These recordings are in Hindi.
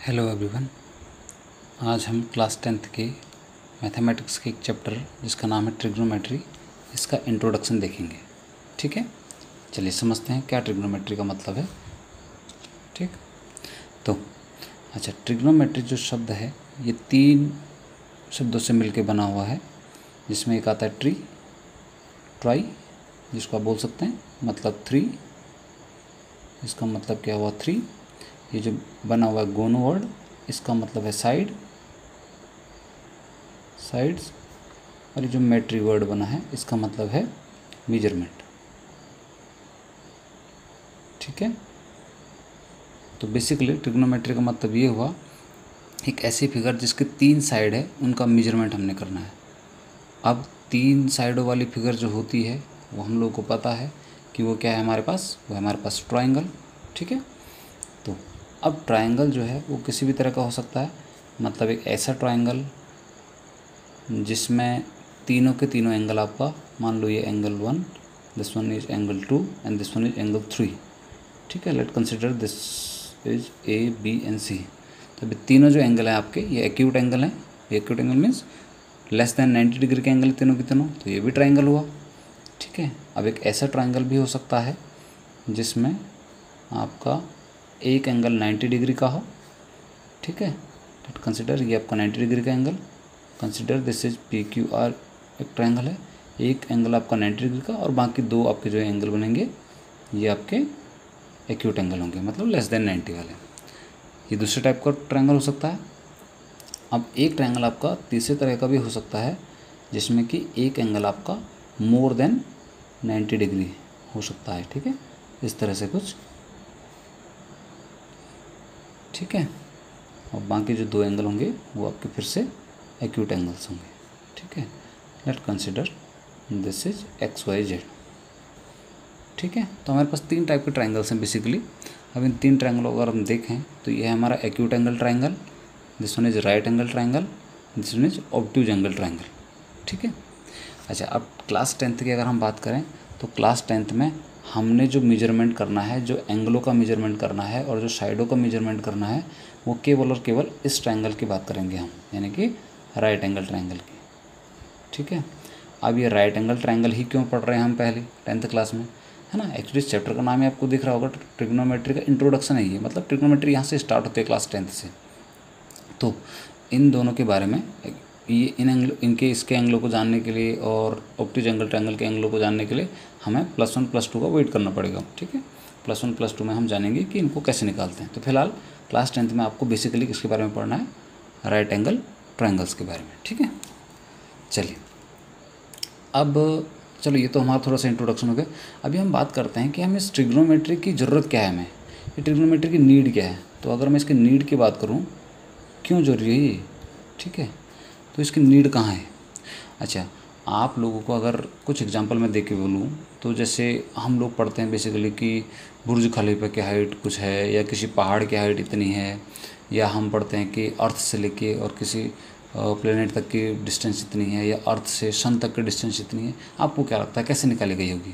Hello everyone. आज हम क्लास 10th के मैथमेटिक्स के एक चैप्टर जिसका नाम है ट्रिग्नोमेट्री, इसका इंट्रोडक्शन देखेंगे। ठीक है, चलिए समझते हैं क्या ट्रिग्नोमेट्री का मतलब है। ठीक, तो अच्छा, ट्रिग्नोमेट्री जो शब्द है ये 3 शब्दों से मिलकर बना हुआ है, जिसमें एक आता है ट्राई, जिसको आप बोल सकते हैं मतलब 3, इसका मतलब क्या हुआ 3। ये जो बना हुआ है गोनो वर्ड, इसका मतलब है साइड्स। और ये जो मेट्री वर्ड बना है इसका मतलब है मेजरमेंट। ठीक है, तो बेसिकली ट्रिग्नोमेट्री का मतलब ये हुआ एक ऐसी फिगर जिसके 3 साइड है, उनका मेजरमेंट हमने करना है। अब 3 साइडों वाली फिगर जो होती है वो हम लोग को पता है कि वो क्या है हमारे पास, वो है हमारे पास ट्रायंगल। ठीक है, तो अब ट्रायंगल जो है वो किसी भी तरह का हो सकता है, मतलब एक ऐसा ट्रायंगल जिसमें तीनों के तीनों एंगल आपका, मान लो ये angle 1, this one is angle 2 and this one is angle 3। ठीक है, let consider this is A B and C. तो अभी तीनों जो एंगल हैं आपके ये एक्यूट एंगल हैं। ये acute angle means less than 90 degree के एंगल तीनों के तीनों, तो ये भी ट्रायंगल हुआ। ठीक है, अब एक ऐसा ट्रायंगल भी हो सकता है जिसमें आपका एक एंगल 90 डिग्री का हो। ठीक है, लेट कंसिडर ये आपका 90 डिग्री का angle, consider this is P Q R, एक ट्रायंगल है, एक एंगल आपका 90 डिग्री का और बाकी 2 आपके जो एंगल बनेंगे ये आपके एक्यूट एंगल होंगे, मतलब लेस देन 90 वाले। ये दूसरे टाइप का ट्रायंगल हो सकता है। अब एक ट्रायंगल आपका तीसरे तरह का भी हो सकता है जिसमें कि एक एंगल आपका मोर देन 90 डिग्री हो सकता है। ठीक है, इस तरह से कुछ। ठीक है, और बाकी जो 2 एंगल होंगे वो आपके फिर से एक्यूट एंगल्स होंगे। ठीक है, let consider this is X Y Z. ठीक है, तो हमारे पास 3 टाइप के ट्रायंगल्स हैं बेसिकली। अब इन 3 ट्रायंगलों को अगर हम देखें तो ये है हमारा acute angle triangle, this one is right angle triangle, this one is obtuse angle triangle. ठीक है, अच्छा, अब क्लास 10th की अगर हम बात करें तो क्लास 10th में हमने जो मेजरमेंट करना है, जो एंगलों का मेजरमेंट करना है और जो साइडों का मेजरमेंट करना है, वो केवल और केवल इस ट्रायंगल की बात करेंगे हम, यानी कि राइट एंगल ट्रायंगल की। ठीक है, अब ये राइट एंगल ट्रायंगल ही क्यों पढ़ रहे हैं हम पहले 10th क्लास में, है ना। एक्चुअली इस चैप्टर का नाम ही आपको दिख रहा होगा, ट्रिग्नोमेट्री का इंट्रोडक्शन है ये, मतलब ट्रिग्नोमेट्री यहाँ से स्टार्ट होती है क्लास 10th से। तो इन दोनों के बारे में, ये इनके इसके एंगलों को जानने के लिए और ऑब्ट्यूज एंगल ट्रायंगल के एंगलों को जानने के लिए हमें +1 +2 का वेट करना पड़ेगा। ठीक है, +1 +2 में हम जानेंगे कि इनको कैसे निकालते हैं। तो फिलहाल क्लास 10th में आपको बेसिकली किसके बारे में पढ़ना है, राइट एंगल ट्रायंगल्स के बारे में। ठीक है, चलिए अब चलो, ये तो हमारा थोड़ा सा इंट्रोडक्शन हो गया। अभी हम बात करते हैं कि हमें इस ट्रिग्नोमेट्री की ज़रूरत क्या है, हमें ये ट्रिग्नोमेट्री की नीड क्या है। तो अगर मैं इसकी नीड की बात करूँ, क्यों जरूरी है ये, ठीक है, तो इसकी नीड कहाँ है। अच्छा, आप लोगों को अगर कुछ एग्जांपल मैं दे के बोलूँ तो जैसे हम लोग पढ़ते हैं बेसिकली कि बुर्ज खलीफा की हाइट कुछ है, या किसी पहाड़ की हाइट इतनी है, या हम पढ़ते हैं कि अर्थ से लेके और किसी प्लेनेट तक की डिस्टेंस इतनी है, या अर्थ से सन तक की डिस्टेंस इतनी है। आपको क्या लगता है कैसे निकाली गई होगी?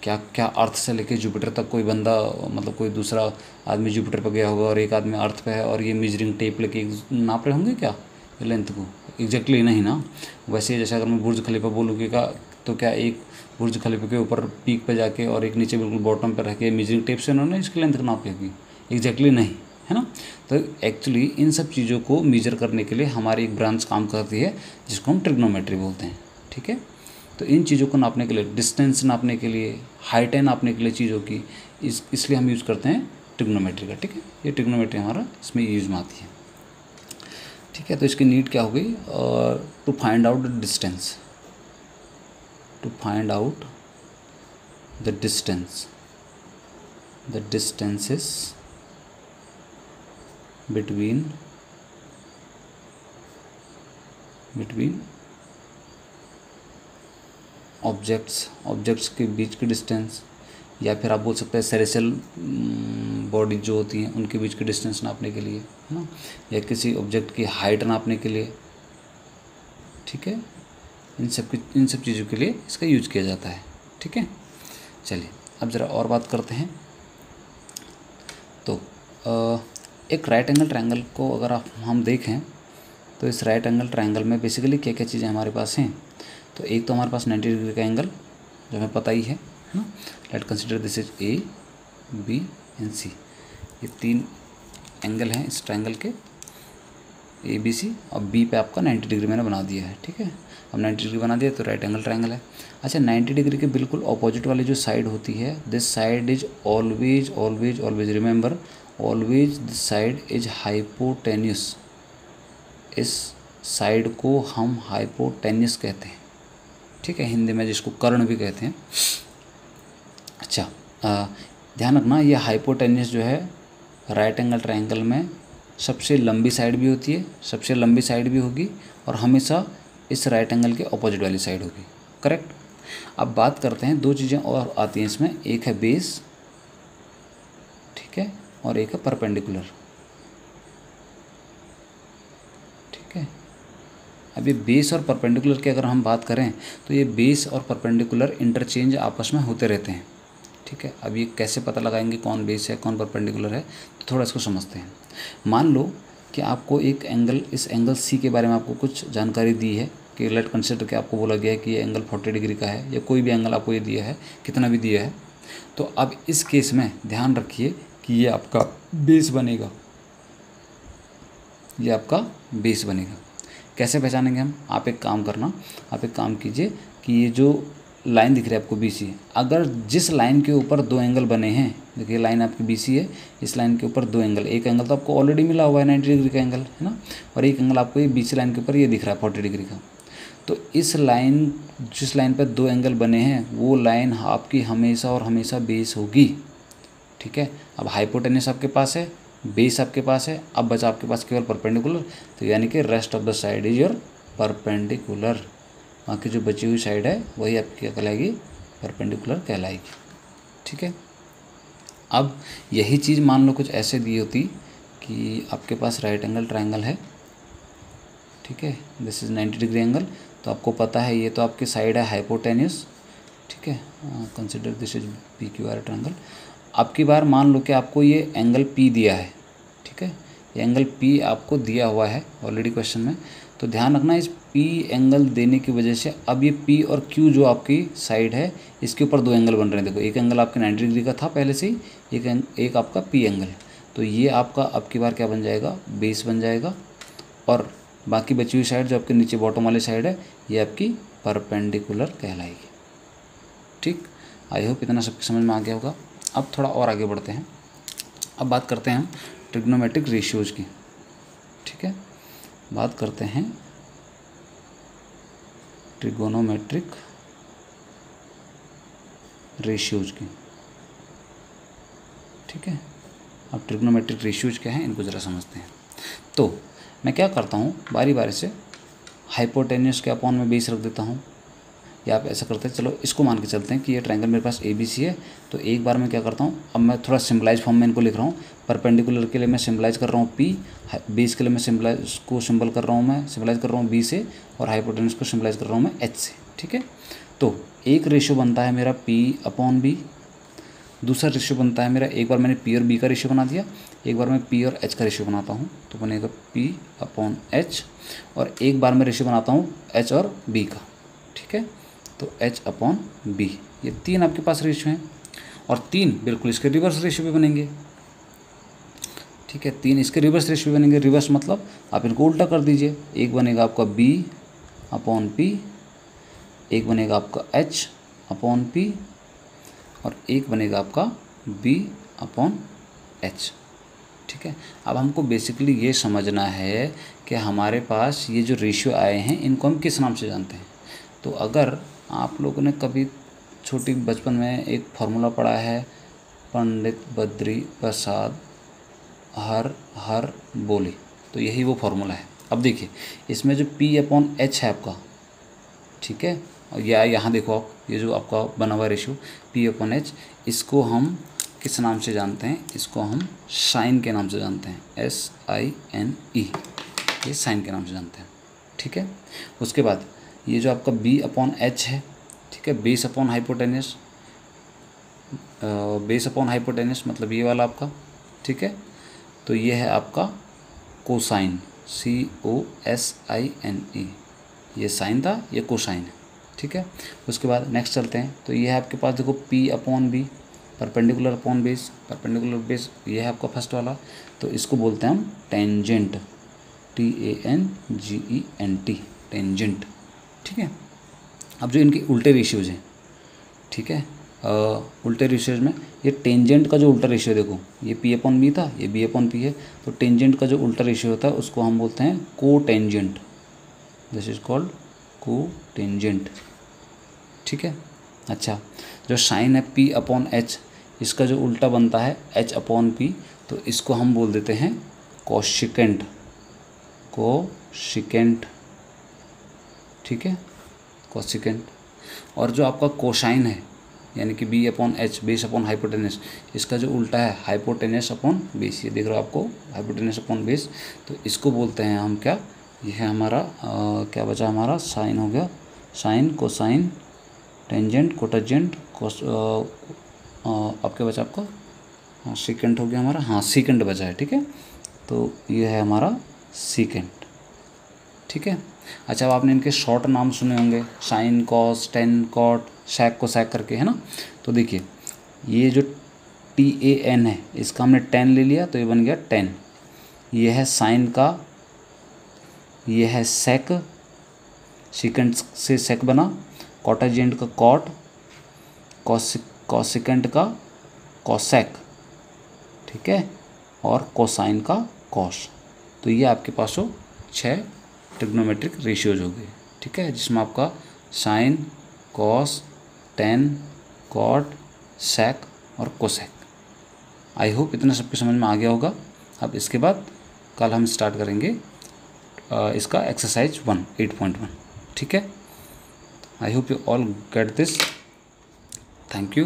क्या अर्थ से लेके जुपिटर तक कोई बंदा, मतलब कोई दूसरा आदमी जुपिटर पर गया होगा और एक आदमी अर्थ पे है और ये मेजरिंग टेप लेके नाप रहे होंगे क्या लेंथ को? एग्जैक्टली नहीं ना। वैसे जैसे अगर मैं बुर्ज खलीफा बोलूँगी का, तो क्या एक बुर्ज खलीफा के ऊपर पीक पे जाके और एक नीचे बिल्कुल बॉटम पर रह के मेजरिंग टेप से उन्होंने इसकी लेंथ नापी होगी? एग्जैक्टली नहीं, है ना। तो एक्चुअली इन सब चीज़ों को मेजर करने के लिए हमारी एक ब्रांच काम करती है जिसको हम ट्रिग्नोमेट्री बोलते हैं। ठीक है, तो इन चीज़ों को नापने के लिए, डिस्टेंस नापने के लिए, हाइटें नापने के लिए चीज़ों की, इसलिए हम यूज़ करते हैं ट्रिग्नोमेट्री का। ठीक है, ये ट्रिग्नोमेट्री हमारा इसमें यूज में आती है। ठीक है, तो इसकी नीड क्या हो गई, to find out the distance, to find out the distance, the distances between objects के बीच की डिस्टेंस, या फिर आप बोल सकते हैं सेरेशल बॉडी जो होती हैं उनके बीच की डिस्टेंस नापने के लिए, है ना, या किसी ऑब्जेक्ट की हाइट नापने के लिए। ठीक है, इन सब चीज़ों के लिए इसका यूज किया जाता है। ठीक है, चलिए अब ज़रा और बात करते हैं। तो एक राइट एंगल ट्रायंगल को अगर हम देखें तो इस राइट एंगल ट्रायंगल में बेसिकली क्या क्या चीज़ें हमारे पास हैं। तो एक तो हमारे पास 90 डिग्री का एंगल जो हमें पता ही है ना। Let consider this is A, B and C. ये 3 एंगल हैं इस ट्रायंगल के, ए बी सी, और बी पे आपका 90 डिग्री मैंने बना दिया है। ठीक है, अब 90 डिग्री बना दिया तो राइट एंगल ट्रायंगल है। अच्छा, 90 डिग्री के बिल्कुल ऑपोजिट वाली जो साइड होती है, this side is always always always, remember always this side is hypotenuse. इस साइड को हम हाइपोटेन्यूस कहते हैं। ठीक है, हिंदी में जिसको कर्ण भी कहते हैं। अच्छा, ध्यान रखना ये हाइपोटेन्यूस जो है राइट एंगल ट्रायंगल में सबसे लंबी साइड भी होती है, सबसे लंबी साइड भी होगी, और हमेशा इस राइट एंगल के ऑपोजिट वाली साइड होगी। करेक्ट। अब बात करते हैं, 2 चीज़ें और आती हैं इसमें, एक है बेस, ठीक है, और एक है परपेंडिकुलर। ठीक है, अब ये बेस और परपेंडिकुलर की अगर हम बात करें तो ये बेस और परपेंडिकुलर इंटरचेंज आपस में होते रहते हैं। ठीक है, अब ये कैसे पता लगाएंगे कौन बेस है कौन परपेंडिकुलर है, तो थोड़ा इसको समझते हैं। मान लो कि आपको एक एंगल, इस एंगल सी के बारे में आपको कुछ जानकारी दी है कि लेट कंसिडर के आपको बोला गया है कि ये एंगल 40 डिग्री का है, या कोई भी एंगल आपको ये दिया है, कितना भी दिया है। तो अब इस केस में ध्यान रखिए कि ये आपका बेस बनेगा, ये आपका बेस बनेगा। कैसे पहचानेंगे हम? आप एक काम करना, आप एक काम कीजिए कि ये जो लाइन दिख रही है आपको BC, अगर जिस लाइन के ऊपर 2 एंगल बने हैं, देखिए लाइन आपकी BC है, इस लाइन के ऊपर 2 एंगल, एक एंगल तो आपको ऑलरेडी मिला हुआ है 90 डिग्री का एंगल, है ना, और एक एंगल आपको ये BC लाइन के ऊपर ये दिख रहा है 40 डिग्री का। तो इस लाइन, जिस लाइन पर 2 एंगल बने हैं, वो लाइन आपकी हमेशा और हमेशा बेस होगी। ठीक है, अब हाइपोटेन्यूस आपके पास है, बेस आपके पास है, अब बचा आपके पास केवल परपेंडिकुलर, तो यानी कि rest of the side is your perpendicular. बाकी जो बची हुई साइड है वही आपकी क्या कहलाएगी? परपेंडिकुलर कहलाएगी। ठीक है, अब यही चीज़ मान लो कुछ ऐसे दी होती कि आपके पास राइट एंगल ट्रायंगल है, ठीक है, दिस इज़ 90 डिग्री एंगल, तो आपको पता है ये तो आपकी साइड है हाइपोटेन्यूस। ठीक है, consider this is PQR triangle. अब की बार मान लो कि आपको ये एंगल P दिया है, ठीक है, ये एंगल P आपको दिया हुआ है ऑलरेडी क्वेश्चन में। तो ध्यान रखना, इस P एंगल देने की वजह से अब ये P और Q जो आपकी साइड है, इसके ऊपर 2 एंगल बन रहे हैं। देखो, एक एंगल आपके 90 डिग्री का था पहले से ही, एक आपका P एंगल, तो ये आपका अब की बार क्या बन जाएगा? बेस बन जाएगा, और बाकी बची हुई साइड जो आपके नीचे बॉटम वाली साइड है, ये आपकी परपेंडिकुलर कहलाएगी। ठीक, आई होप इतना सबकी समझ में आ गया होगा। अब थोड़ा और आगे बढ़ते हैं, अब बात करते हैं हम ट्रिग्नोमेट्रिक रेशियोज की। ठीक है, बात करते हैं ट्रिगोनोमेट्रिक रेशियोज की। ठीक है, अब ट्रिग्नोमेट्रिक रेशियोज क्या है इनको ज़रा समझते हैं। तो मैं क्या करता हूँ, बारी बारी से हाइपोटेन्यूस के अपॉन में बेस रख देता हूँ, या आप ऐसा करते हैं, चलो इसको मान के चलते हैं कि ये ट्रायंगल मेरे पास ABC है। तो एक बार मैं क्या करता हूँ, अब मैं थोड़ा सिम्बलाइज फॉर्म में इनको लिख रहा हूँ। परपेंडिकुलर के लिए मैं सिम्बलाइज कर रहा हूँ P, बेस के लिए मैं सिम्बलाइज को सिम्बल कर रहा हूँ, मैं सिम्बलाइज कर रहा हूँ B से, और हाइपोटेन्यूस को सिम्बलाइज कर रहा हूँ मैं H से। ठीक है, तो एक रेशियो बनता है मेरा P/B, दूसरा रेशियो बनता है मेरा, एक बार मैंने P और B का रेशियो बना दिया, एक बार मैं P और H का रेशियो बनाता हूँ, तो बनेगा P/H, और एक बार मैं रेशियो बनाता हूँ H और B का। ठीक है, तो H/B, ये 3 आपके पास रेशियो हैं, और 3 बिल्कुल इसके रिवर्स रेशियो भी बनेंगे। ठीक है, 3 इसके रिवर्स रेशियो बनेंगे। रिवर्स मतलब आप इनको उल्टा कर दीजिए, एक बनेगा आपका B/P, एक बनेगा आपका H/P, और एक बनेगा आपका B/H। ठीक है, अब हमको बेसिकली ये समझना है कि हमारे पास ये जो रेशियो आए हैं इनको हम किस नाम से जानते हैं। तो अगर आप लोगों ने कभी छोटी बचपन में एक फार्मूला पढ़ा है, पंडित बद्री प्रसाद हर बोले, तो यही वो फार्मूला है। अब देखिए, इसमें जो P/H है आपका, ठीक है, या यहाँ देखो आप, ये जो आपका बना हुआ रेशियो P/H, इसको हम किस नाम से जानते हैं? इसको हम साइन के नाम से जानते हैं, SINE, ये साइन के नाम से जानते हैं। ठीक है, उसके बाद ये जो आपका B/H है, ठीक है, base upon hypotenuse, base upon hypotenuse मतलब ये वाला आपका। ठीक है, तो ये है आपका कोसाइन, COSINE, ये साइन था, ये कोसाइन है, ठीक है। उसके बाद नेक्स्ट चलते हैं, तो ये है आपके पास देखो P/B, perpendicular upon base, perpendicular base ये है आपका फर्स्ट वाला, तो इसको बोलते हैं हम टेंजेंट, TANGENT, टेंजेंट, ठीक है। अब जो इनके उल्टे रेशियोज हैं, ठीक है, उल्टे रेशियोज में ये टेंजेंट का जो उल्टा रेशियो देखो, ये P/B था, ये B/P है, तो टेंजेंट का जो उल्टा रेशियो होता है उसको हम बोलते हैं cotangent, this is called cotangent, ठीक है। अच्छा, जो साइन है P/H, इसका जो उल्टा बनता है H/P, तो इसको हम बोल देते हैं कोशिकेंट, ठीक है, कोशिकेंट। और जो आपका कोसाइन है यानी कि B/H, बेस अपॉन हाइपोटेनस, इसका जो उल्टा है हाइपोटेनस अपॉन बेस, ये देख रहे हो आपको, हाइपोटेनस अपॉन बेस, तो इसको बोलते हैं हम क्या, ये है हमारा क्या बचा हमारा, साइन हो गया, साइन, कोसाइन, टेंजेंट, कोटेंजेंट, अब क्या बचा आपका, हाँ सीकेंट हो गया हमारा, हाँ सीकेंट बचा है, ठीक है। तो ये है हमारा सीकेंट, ठीक है। अच्छा, अब आपने इनके शॉर्ट नाम सुने होंगे, sine, cos, tan, cot, sec, cosec करके, है ना। तो देखिए ये जो TAN है, इसका हमने 10 ले लिया तो ये बन गया 10, ये है साइन का, ये है सेक, सीकेंट से सेक बना, कॉटेंजेंट का कॉट, कॉसिकेंट का कोसैक, ठीक है, और कोसाइन का कॉस। तो ये आपके पास हो 6 ट्रिग्नोमेट्रिक रेशियोज हो गए, ठीक है, जिसमें आपका साइन, कॉस, टेन, कॉट, सेक और कोसेक। आई होप इतना सबके समझ में आ गया होगा। अब इसके बाद कल हम स्टार्ट करेंगे इसका एक्सरसाइज 1 8.1, ठीक है। I hope you all get this, thank you.